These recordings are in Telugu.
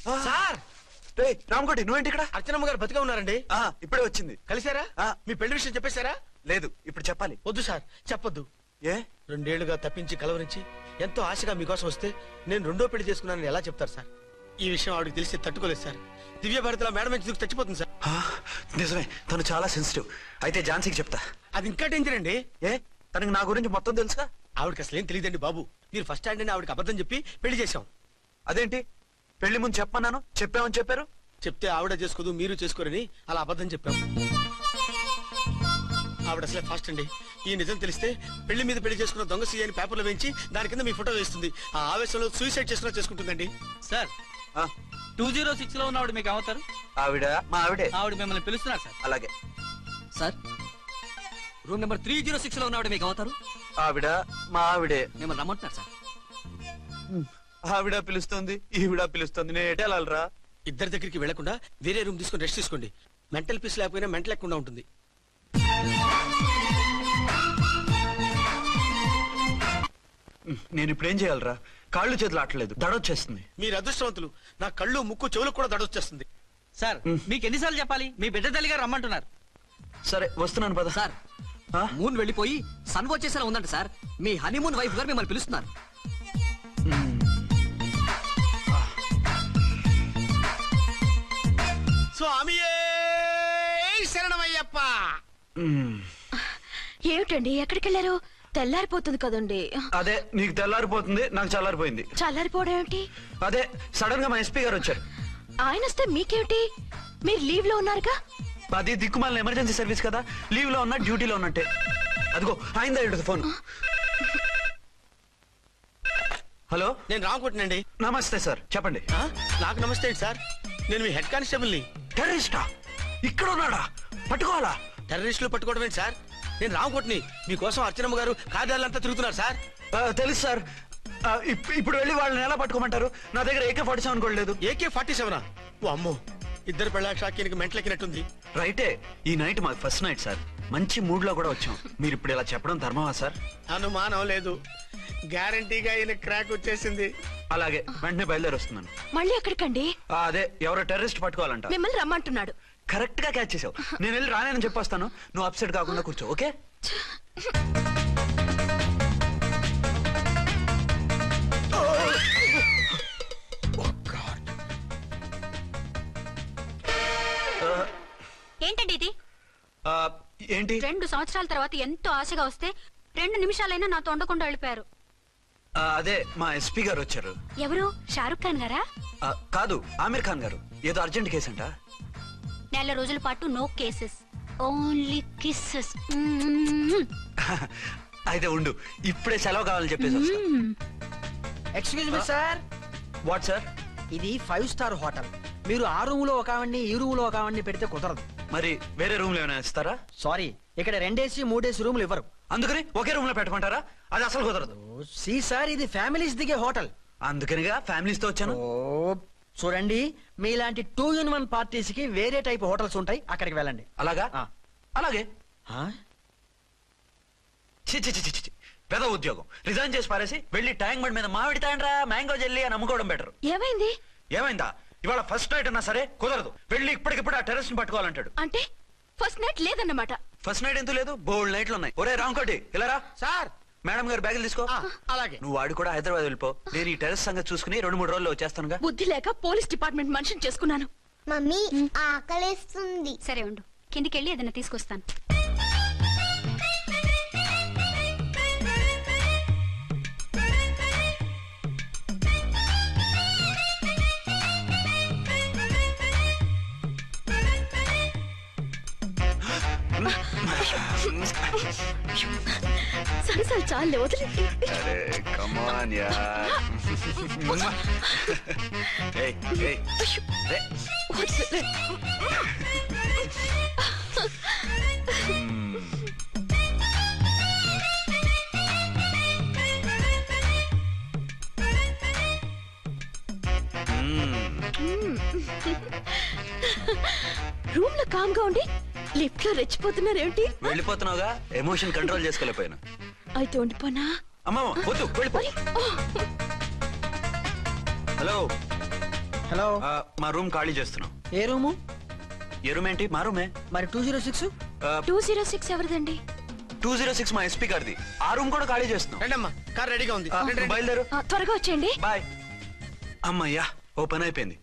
సార్ రామకోటి నువ్వేంటి ఇక్కడ? అర్చనమ్మ గారు బతిగా ఉన్నారండి. ఇప్పుడే వచ్చింది. కలిసారా? మీ పెళ్లి విషయం చెప్పేశారా? లేదు, ఇప్పుడు చెప్పాలి. వద్దు సార్, చెప్పొద్దు. ఏ 2 ఏళ్లుగా తప్పించి కలవరించి ఎంతో ఆశగా మీకోసం వస్తే నేను 2వ పెళ్లి చేసుకున్నానని ఎలా చెప్తారు సార్? ఈ విషయం ఆవిడకి తెలిసి తట్టుకోలేదు సార్. దివ్య భారతిలో మేడం నుంచి దూకి చచ్చిపోతుంది సార్. నిజమే, తను చాలా సెన్సిటివ్. అయితే ఝాన్సీకి చెప్తా. అది ఇంకా డేంజర్ అండి. ఏ తనకి నా గురించి మొత్తం తెలుసుగా? ఆవిడకి అసలు ఏం తెలియదండి బాబు. మీరు ఫస్ట్ హ్యాండ్ అని ఆవిడకి అబద్ధం చెప్పి పెళ్లి చేశాం. అదేంటి పెళ్లి ముందు చెప్పమన్నాను, చెప్పామని చెప్పారు. చెప్తే ఆవిడ చేసుకోదు మీరు చేసుకోరని అలా అబద్ధం చెప్పాం. ఆవిడ అసలే ఫాస్ట్ అండి. ఈ నిజం తెలిస్తే పెళ్లి మీద పెళ్లి చేసుకున్న దొంగ సీ అని పేపర్లో వేయించి దాని కింద మీ ఫోటో వేస్తుంది. ఆ ఆవేశంలో సూసైడ్ చేసుకుంటుందండి. సార్ 206 లో ఉన్న ఆవిడ మీకు అవుతారు? ఆవిడ మా ఆవిడే. ఆవిడ మిమ్మల్ని పిలుస్తున్నారు సార్. అలాగే సార్. రూమ్ నెంబర్ 306 లో ఉన్న ఆవిడ మీకు అవుతారు? ఆవిడ మా ఆవిడే. మిమ్మల్ని రమ్మంటున్నారు సార్. ఆవిడ పిలుస్తుంది, ఈవిడ పిలుస్తుంది. నేను ఎటెళ్ళాలరా? ఇద్దరి దగ్గరికి వెళ్లకుండా వేరే రూమ్ తీసుకుని రెస్ట్ తీసుకోండి. మెంటల్ పీస్ లేకపోయినా మెంటల్ లేకుండా ఉంటుంది. నేను ఇప్పుడు ఏం చేయాలరా? కాళ్ళు చేతులు ఆటలేదు, దడొచ్చేస్తుంది. మీరు అదృష్టవంతులు. నా కళ్ళు ముక్కు చెవులకు కూడా దడొచ్చేస్తుంది. సార్ మీకు ఎన్నిసార్లు చెప్పాలి? మీ బిడ్డ తల్లి గారు రమ్మంటున్నారు. సరే వస్తున్నాను పద. సార్ మూన్ వెళ్ళిపోయి సన్ వచ్చేసేలా ఉందంట సార్. మీ హనీమూన్ వైఫ్ గారు మిమ్మల్ని పిలుస్తున్నారు. స్వామియే శరణమయ్యప్ప. ఏమిటండి ఎక్కడికి వెళ్ళారు? తెల్లారిపోతుంది కదండి. అదే నీకు తెల్లారిపోతుంది, నాకు చల్లారిపోయింది. చల్లారిపోవడం ఏమిటి? అదే సడన్ గా మా ఎస్పీ గారు వచ్చారు. ఆయన వస్తే మీకేమిటి? మీరు లీవ్ లో ఉన్నారుగా. అది దిక్కుమాలిన ఎమర్జెన్సీ సర్వీస్ కదా, లీవ్ లో ఉన్నా డ్యూటీలో ఉన్నట్టే. అదిగో అయిందా ఇటు ఫోన్. హలో, నేను రామకోటినండి. నమస్తే సార్, చెప్పండి. నాకు నమస్తే అండి సార్. నేను మీ హెడ్ కానిస్టేబుల్ ని. టెర్రరిస్టా? ఇక్కడ ఉన్నాడా? పట్టుకోవాలా? టెర్రరిస్టులు పట్టుకోవడమే సార్. నేను రామకోటిని. మీకోసం అర్చనమ్మ గారు కార్యాలయంతా తిరుగుతున్నారు సార్. తెలుసు సార్. ఇప్పుడు వెళ్ళి వాళ్ళని ఎలా పట్టుకోమంటారు? నా దగ్గర AK-47 కూడా లేదు. AK-47? ఓ అమ్మో, ఇద్దరు పెళ్ళాక్షాకి మెంటలెక్కినట్టుంది. రైటే, ఈ నైట్ మాకు ఫస్ట్ నైట్ సార్. మంచి మూడ్ లో కూడా వచ్చాం. మీరు ఇప్పుడు ఇలా చెప్పడం ధర్మమా సార్? అనుమానం లేదు, గ్యారంటీగా ఈయన క్రాక్ వచ్చేసింది. అలాగే, వెంటనే బయలుదేరి వస్తున్నాను. మళ్ళీ ఎక్కడికండి? అదే ఎవరో టెర్రరిస్ట్ పట్టుకోవాలంట. మిమ్మల్ని రమ్మంటున్నాడు. కరెక్ట్ గా క్యాచ్ చేసావు. నేను వెళ్ళి రానని చెప్పొస్తాను, నువ్వు అప్సెట్ కాకుండా కూర్చో. ఓకే? ఏంటండి ఇది? ఏంటి? 2 సంవత్సరాల తర్వాత ఎంతో ఆశగా వస్తే 2 నిమిషాలైనా నాతో ఉండకుండా వెళ్ళిపోయారు. అదే మా ఎస్పీ గారు వచ్చారు. ఎవరు? షారుఖ్ ఖాన్ గారా? కాదు, ఆమిర్ ఖాన్ గారు. ఏదో అర్జెంట్ కేసు అంట. 4 రోజుల పాటు నో కేసెస్, ఓన్లీ కిస్సెస్. అయితే ఉండు, ఇప్పుడే సెలవు కావాలని చెప్పేసి. Excuse me sir. What sir? ఇది 5 స్టార్ హోటల్. మీరు ఆ రూమ్ లో ఒక ఆవిడ్ని, ఈ రూమ్ లో ఒక ఆవిడ్ని పెడితే కుదరదు. మరి వేరే రూమ్ లో ఏమైనా ఇస్తారా? సారీ, ఇక్కడ 2 AC 3 AC రూమ్లు ఇవ్వరు. అందుకని ఒకే రూమ్ లో పెట్టమంటారా? అది అసలు కుదరదు. సి సార్, ఇది ఫ్యామిలీస్ దిగే హోటల్. అందుకనిగా ఫ్యామిలీస్ తో వచ్చాను. చూడండి, మీలాంటి 2 in 1 పార్టీస్ కి వేరే టైప్ హోటల్స్ ఉంటాయి, అక్కడికి వెళ్ళండి. అలాగా? అలాగే. పెద్ద ఉద్యోగం రిజైన్ చేసి పారేసి వెళ్ళి ట్యాంక్ బండ్ మీద మామిడి తాండ్రా మ్యాంగో జెల్లీ అని అమ్ముకోవడం బెటర్. ఏమైంది? ఏమైందా? ఇవాళ ఫస్ట్ నైట్ అన్నా సరే కుదరదు. వెళ్ళి ఇప్పటికిప్పుడు ఆ టెర్రస్ ని పట్టుకోవాలంటాడు. అంటే ఫస్ట్ నైట్ లేదన్నమాట. ఫస్ట్ నైట్ ఎందుకు లేదు? బోల్డ్ నైట్లు ఉన్నాయి. ఒరే రాంకోటి, ఇలారా. సార్. మేడం గారు బ్యాగులు తీసుకో. అలాగే. నువ్వు వాడు కూడా హైదరాబాద్ వెళ్ళిపో. నేను ఈ టెర్రస్ సంగతి చూసుకుని 2-3 రోజుల్లో వచ్చేస్తానుగా. బుద్ధి లేక పోలీస్ డిపార్ట్మెంట్ మనిషిని చేసుకున్నాను. మమ్మీ ఆకలేస్తుంది. సరే ఉండు, కిందికెళ్ళి ఏదైనా తీసుకొస్తాను. సరసాలు చాలే, వదిలే. రూమ్ లో కామ్ గా ఉండి లిఫ్ట్ లో రెచ్చిపోతున్నారేంటి? వెళ్ళిపోతున్నావుగా, ఎమోషన్ కంట్రోల్ చేసుకోలేకపోయినా. అయితే ఉండిపోనా? అమ్మమ్మ వద్దు, వెళ్ళిపో. హలో హలో మా రూమ్ ఖాళీ చేస్తున్నాం. ఏ రూము? ఏ రూమ్ ఏంటి? మా రూమే. మరి 206? 206 ఎవరిదండి? 206 మా ఎస్పీ గారిది. ఆ రూమ్ కూడా ఖాళీ చేస్తున్నాం. రండమ్మా, కార్ రెడీగా ఉంది. రండి, రండి. బయలుదేరు. త్వరగా వచ్చేయండి. బాయ్. అమ్మయ్యా, ఓ పని అయిపోయింది.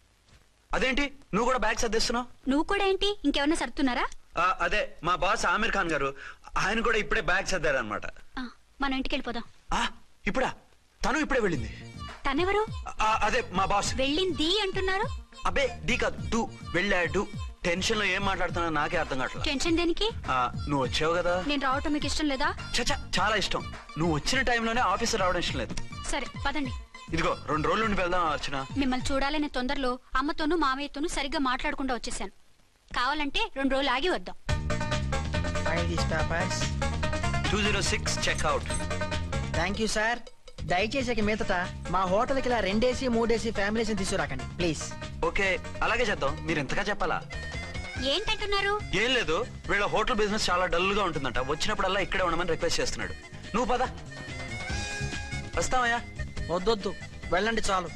అదేంటి నువ్వు కూడా బ్యాగ్ సర్దేస్తున్నావు? నువ్వు కూడా ఏంటి ఇంకెవరన్నా సర్దుతున్నారా? అదే మా బాస్ ఆమీర్ ఖాన్ గారు, ఆయన కూడా ఇప్పుడే బ్యాగ్ సర్దారనమాట. మనం ఇంటికి వెళ్ళిపోదాం. ఇప్పుడా? తను ఇప్పుడే వెళ్ళింది. తనెవరు? అదే మా బాస్. వెళ్ళింది అంటున్నారు. అబ్బే డీ కాదు, డూ. వెళ్ళాడు. టెన్షన్ లో ఏం మాట్లాడుతున్నా నాకే అర్థం కావట్లేదు. టెన్షన్ దేనికి? నువ్వు వచ్చావు కదా. నేను రావటం మీకు ఇష్టం లేదా? చచ్చా, చాలా ఇష్టం. నువ్వు వచ్చిన టైంలోనే ఆఫీసర్ రావడం ఇష్టం లేదు. సరే పదండి. ఇదిగో 2 రోజుల నుండి వెళ్దాం అర్చన. మిమ్మల్ని చూడాలనే తొందరలో అమ్మతోనూ మామయ్యతోనూ సరిగ్గా మాట్లాడకుండా వచ్చేసాను. కావాలంటే 2 రోజులు ఆగి వద్దాం. 206 చెక్అవుట్. Thank you sir. దయచేసి మీదట మా హోటల్కి ఇలా 2 AC 3 AC ఫ్యామిలీస్ తీసుకురాకండి ప్లీజ్. ఓకే, అలాగే చేద్దాం. మీరు ఎంతగా చెప్పాలా? ఏంటంటున్నారు? ఏం లేదు, వీళ్ళ హోటల్ బిజినెస్ చాలా డల్ గా ఉంటుందంట. వచ్చినప్పుడల్లా ఇక్కడే ఉండమని రిక్వెస్ట్ చేస్తున్నాడు. నువ్వు పద. వస్తావయ్యా? వద్దొద్దు, వెళ్ళండి చాలు.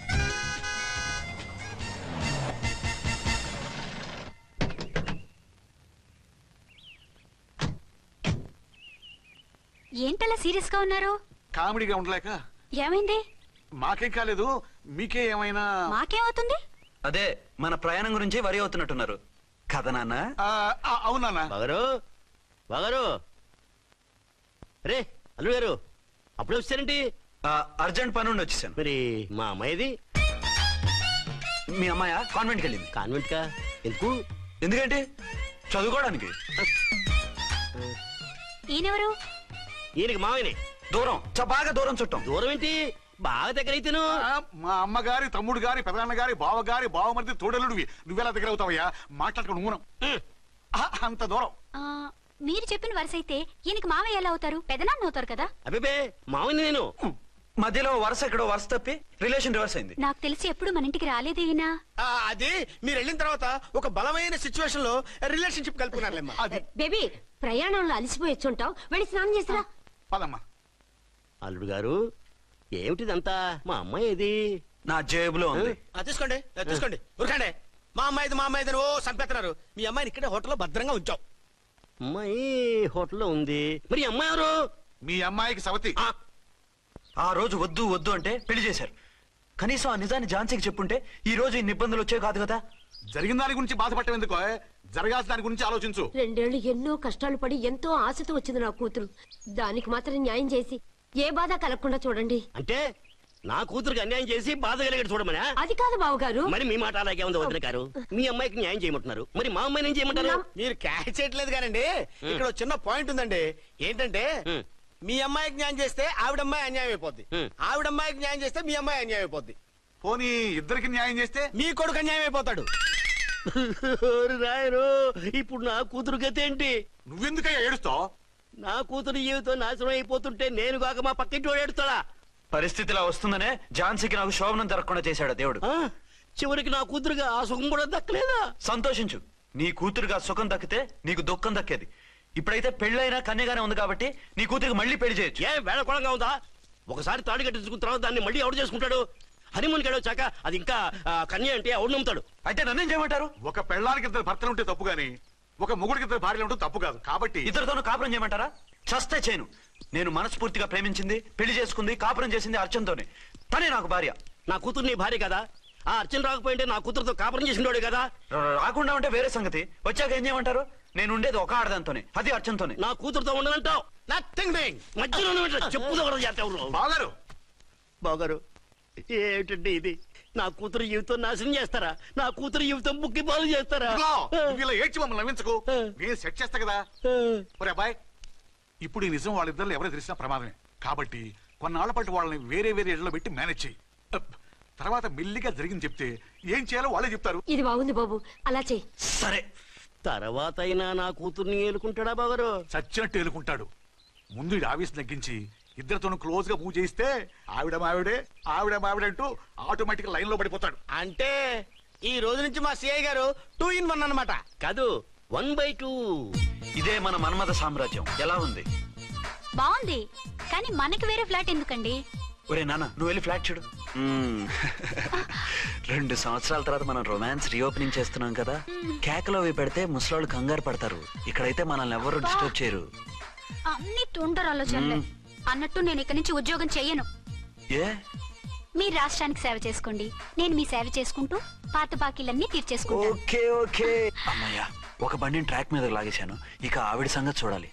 ఏంటలా సీరియస్ గా ఉన్నారు? కామెడీగా ఉండలేక. ఏమైంది? మాకేం కాలేదు, మీకే ఏమైనా? మాకేమవుతుంది? అదే మన ప్రయాణం గురించి వరి అవుతున్నట్టున్నారు కదా నాన్న? అవునా? బాగారు రే అల్లుడు గారు, అప్పుడు వచ్చారేంటి? అర్జెంట్ పని నుండి వచ్చేసాను. మరి మా అమ్మాయిది? మీ అమ్మాయ కాన్వెంట్కి వెళ్ళింది. కాన్వెంట్ కా? ఎందుకు? ఎందుకంటే చదువుకోవడానికి. ఈయనెవరు? ఈయనకి మామయ్యనే. దూరం, బాగా దూరం చుట్టాం. దూరం ఏంటి, బాగా దగ్గర అయితేను. మా అమ్మగారి, తమ్ముడు గారి, పెదనాన్న గారి, బావ గారి, బావమరిది, తోడలుడివి. నువ్వెలా దగ్గర అవుతావయ్యా? మాట్లాడుకుని ఊనం అంత దూరం. మీరు చెప్పిన వరుస అయితే ఈయనకి మామయ్య ఎలా అవుతారు? పెదనాన్న అవుతారు కదా. అబ్బే మామయ్య నేను. మధ్యలో వరుస ఎక్కడో వరుస తప్పి రిలేషన్ రివర్స్ అయింది. నాకు తెలిసి ఎప్పుడు మన ఇంటికి రాలేదు ఈయన. అది మీరు వెళ్ళిన తర్వాత ఒక బలమైన సిచ్యువేషన్ లో రిలేషన్షిప్ కలుపుకున్నారులేమ్మా. బేబీ, ప్రయాణంలో అలసిపోయి వచ్చుంటావు, వెళ్ళి స్నానం చేసిరా. పదమ్మా. అల్లుడు గారు, ఏమిటిదంతా? మా అమ్మాయి ఏది? నా జేబులో ఉంది. తీసుకోండి తీసుకోండి, ఉరకండి. మా అమ్మాయిది ఓ సంపెత్తనారు. మీ అమ్మాయిని ఇక్కడే హోటల్లో భద్రంగా ఉంచాం. అమ్మాయి హోటల్లో ఉంది, మరి అమ్మాయి ఎవరు? మీ అమ్మాయికి సవతి. ఆ రోజు వద్దు వద్దు అంటే పెళ్లి చేశారు. కనీసం ఆ నిజాన్ని ఝాన్సీకి చెప్పుంటే ఈ రోజు ఇన్ని ఇబ్బందులు వచ్చే కాదు కదా. జరిగిన దాని గురించి బాధపడటం ఎందుకో, జరగాల్సిన దాని గురించి ఆలోచించు. 2 ఏళ్లు ఎన్నో కష్టాలు పడి ఎంతో ఆశతో వచ్చింది నా కూతురు. దానికి మాత్రం న్యాయం చేసి ఏ బాధ కలగకుండా చూడండి. అంటే నా కూతురికి అన్యాయం చేసి బాధ కలిగేది చూడమనా? అది కాదు బావగారు. మరి మీ మాట అలాగే ఉంది వదిన గారు. మీ అమ్మాయికి న్యాయం చేయమంటున్నారు, మరి మా అమ్మాయిని ఏం చేయమంటారు? మీరు క్యాచ్ చేయట్లేదు కానండి. ఇక్కడ ఒక చిన్న పాయింట్ ఉందండి. ఏంటంటే మీ అమ్మాయికి న్యాయం చేస్తే ఆవిడమ్మాయి అన్యాయం అయిపోద్ది, ఆవిడమ్మాయికి న్యాయం చేస్తే మీ అమ్మాయి అన్యాయం అయిపోద్ది. పోనీ ఇద్దరికి న్యాయం చేస్తే మీ కొడుకు అన్యాయం అయిపోతాడు. రాయరు, ఇప్పుడు నా కూతురు గతి ఏంటి? నువ్వెందుకయ్యా ఏడుస్తావు? నా కూతురు జీవితం నాశనం అయిపోతుంటే నేను కాక మా పక్కింటి వాడు ఏడుస్తాడా? పరిస్థితిలా వస్తుందనే ఝాన్సీకి నాకు శోభనం జరగకుండా చేశాడు దేవుడు. చివరికి నా కూతురుగా ఆ సుఖం కూడా దక్కలేదా? సంతోషించు, నీ కూతురుగా సుఖం దక్కితే నీకు దుఃఖం దక్కేది. ఇప్పుడైతే పెళ్ళైనా కన్యగానే ఉంది కాబట్టి నీ కూతురికి మళ్ళీ పెళ్లి చేయొచ్చు. ఏ వేళకోళంగా ఉందా? ఒకసారి తాడి కట్టించుకున్న తర్వాత దాన్ని మళ్ళీ ఎవడు చేసుకుంటాడు? హనీమూన్కి వచ్చాక అది ఇంకా కన్య అంటే ఎవడు నమ్ముతాడు? అయితే నన్నేం చేయమంటారు? ఒక పెళ్ళానికి 2 భర్తలు ఉంటే తప్పు గాని ఒక మొగుడికి 2 భార్యలు ఉంటే తప్పు కాదు. కాబట్టి ఇద్దరితోనూ కాపురం చేయమంటారా? చస్తే చేయను. నేను మనస్ఫూర్తిగా ప్రేమించింది, పెళ్లి చేసుకుంది, కాపురం చేసింది అర్చనతోనే. తనే నాకు భార్య. నా కూతురు నీ భార్య కదా? ఆ అర్చన రాకపోయింటే నా కూతురుతో కాపురం చేసినోడే కదా? రాకుండా ఉంటే వేరే సంగతి. వచ్చాక ఏం చేయమంటారు? నేను ఉండేది ఒక ఆడదాంతోనే, అది అర్చనతోనే. నా కూతురుతో ఉండనంటావు? Nothing doing. మధ్యలో చెప్పుదారు బాగారు. బాగారు, ఏమిటండి ఇది? నా కూతురు జీవితం నాశనం చేస్తారా? నా కూతురు జీవితం బుక్కి పాలు చేస్తారా? నువ్వు ఇలా ఏడ్చి మమ్మల్ని నవ్వించకు, నేను సెట్ చేస్తా కదా. ఒరే అబ్బాయి, ఇప్పుడు ఈ నిజం వాళ్ళిద్దరు ఎవరో తెలిసినా ప్రమాదమే. కాబట్టి కొన్నాళ్ల పాటు వాళ్ళని వేరే వేరే ఇళ్లలో పెట్టి మేనేజ్ చెయ్యి. తర్వాత మెల్లిగా జరిగింది చెప్తే ఏం చేయాలో వాళ్ళే చెప్తారు. ఇది బాగుంది బాబు, అలా చెయ్యి. సరే, తర్వాత అయినా నా కూతుర్ని ఏలుకుంటాడా బాగారు? చచ్చినట్టు ఏలుకుంటాడు. ముందు ఈ ఆవేశం తగ్గించి ఇద్దరితోనూ క్లోజ్ గా పూజ చేయిస్తే ఆవిడ మావిడే అంటూ ఆటోమేటిక్ లైన్ లో పడిపోతాడు. అంటే ఈ రోజు నుంచి మా సిఐ గారు 2 in 1 అన్నమాట. కాదు, 1/2. ఇదే మన మన్మథ సామ్రాజ్యం. ఎలా ఉంది? బాగుంది, కానీ మనకి వేరే ఫ్లాట్ ఎందుకండి? ఒరే నాన్న నువ్వు వెళ్ళి ఫ్లాట్ చూడు 2 సంవత్సరాల తర్వాత మనం రొమాన్స్ రీఓపెనింగ్ చేస్తున్నాం కదా, కేకలో అవి పెడితే ముసలాళ్ళు కంగారు పడతారు. ఇక్కడైతే మనల్ని ఎవరు డిస్టర్బ్ చేయరు. అన్ని తొందర ఆలోచనలే. అన్నట్టు నేను ఇక్కడి నుంచి ఉద్యోగం చెయ్యను. ఏ మీరు రాష్ట్రానికి సేవ చేసుకోండి, నేను మీ సేవ చేసుకుంటూ పాత బాకీలన్నీ తీర్చేసుకుంటాను. Okay okay. అమ్మయ్యా, ఒక బండిని ట్రాక్ మీద లాగేశాను. ఇక ఆవిడ సంగతి చూడాలి.